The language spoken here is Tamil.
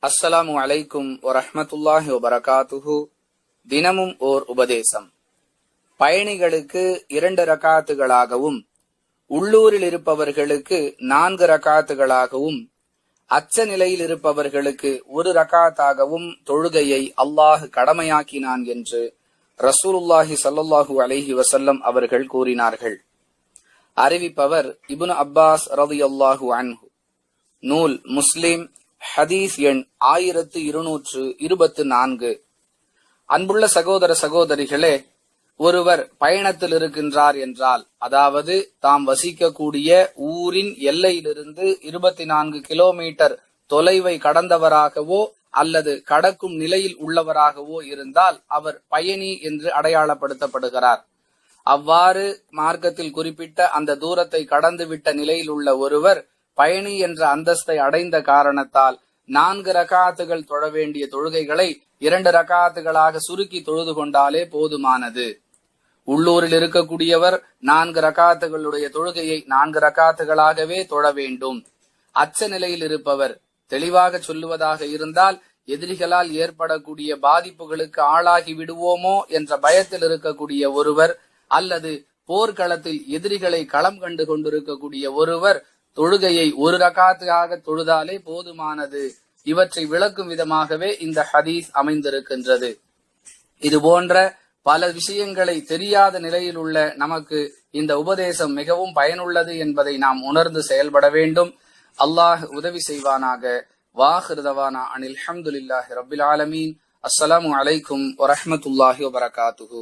அஸ்ஸலாமு அலைக்கும் வரஹ்மத்துல்லாஹி வபரகாத்துஹு. தினமும் ஓர் உபதேசம். பயணிகளுக்கு 2 ரகாத்துகளாகவும் உள்ளூரில் இருப்பவர்களுக்கு 4 ரகாத்துகளாகவும் அச்ச நிலையில் இருப்பவர்களுக்கு 1 ரகாத்தாகவும் தொழுகையை அல்லாஹ் கடமையாக்கினான் என்று ரசூலுல்லாஹி ஸல்லல்லாஹு அலைஹி வஸல்லம் அவர்கள் கூறினார்கள். அறிவிப்பவர் இப்னு அப்பாஸ் ரலியல்லாஹு அன்ஹு. நூல் முஸ்லிம், ஹதீஸ் எண் 1224. அன்புள்ள சகோதர சகோதரிகளே, ஒருவர் பயணத்தில் இருக்கின்றார் என்றால், அதாவது தாம் வசிக்கக்கூடிய ஊரின் எல்லையிலிருந்து 24 கிலோமீட்டர் தொலைவை கடந்தவராகவோ அல்லது கடக்கும் நிலையில் உள்ளவராகவோ இருந்தால் அவர் பயணி என்று அடையாளப்படுத்தப்படுகிறார். அவ்வாறு மார்க்கத்தில் குறிப்பிட்ட அந்த தூரத்தை கடந்துவிட்ட நிலையில் உள்ள ஒருவர் பயணி என்ற அந்தஸ்தை அடைந்த காரணத்தால் 4 ரகாத்துகள் தொழ வேண்டிய தொழுகைகளை 2 ரகாத்துகளாக சுருக்கி தொழுது கொண்டாலே போதுமானது. உள்ளூரில் இருக்கக்கூடியவர் 4 ரகாத்துகளுடைய தொழுகையை 4 ரகாத்துகளாகவே தொழ வேண்டும். அச்ச நிலையில் இருப்பவர், தெளிவாக சொல்லுவதாக இருந்தால், எதிரிகளால் ஏற்படக்கூடிய பாதிப்புகளுக்கு ஆளாகி விடுவோமோ என்ற பயத்தில் இருக்கக்கூடிய ஒருவர், அல்லது போர்க்களத்தில் எதிரிகளை களம் கண்டு கொண்டிருக்கக்கூடிய ஒருவர் தொழுகையை 1 ரகாத்தாக தொழுதாலே போதுமானது. இவற்றை விளக்கும் விதமாகவே இந்த ஹதீஸ் அமைந்திருக்கின்றது. இது போன்ற பல விஷயங்களை தெரியாத நிலையில் உள்ள நமக்கு இந்த உபதேசம் மிகவும் பயனுள்ளது என்பதை நாம் உணர்ந்து செயல்பட வேண்டும். அல்லாஹ் உதவி செய்வானாக. வாஹிர் தவானா அனில் ஹம்துலில்லாஹி ரப்பில் ஆலமீன். அஸ்ஸலாமு அலைக்கும் வரஹ்மத்துல்லாஹி வபரகாத்துஹு.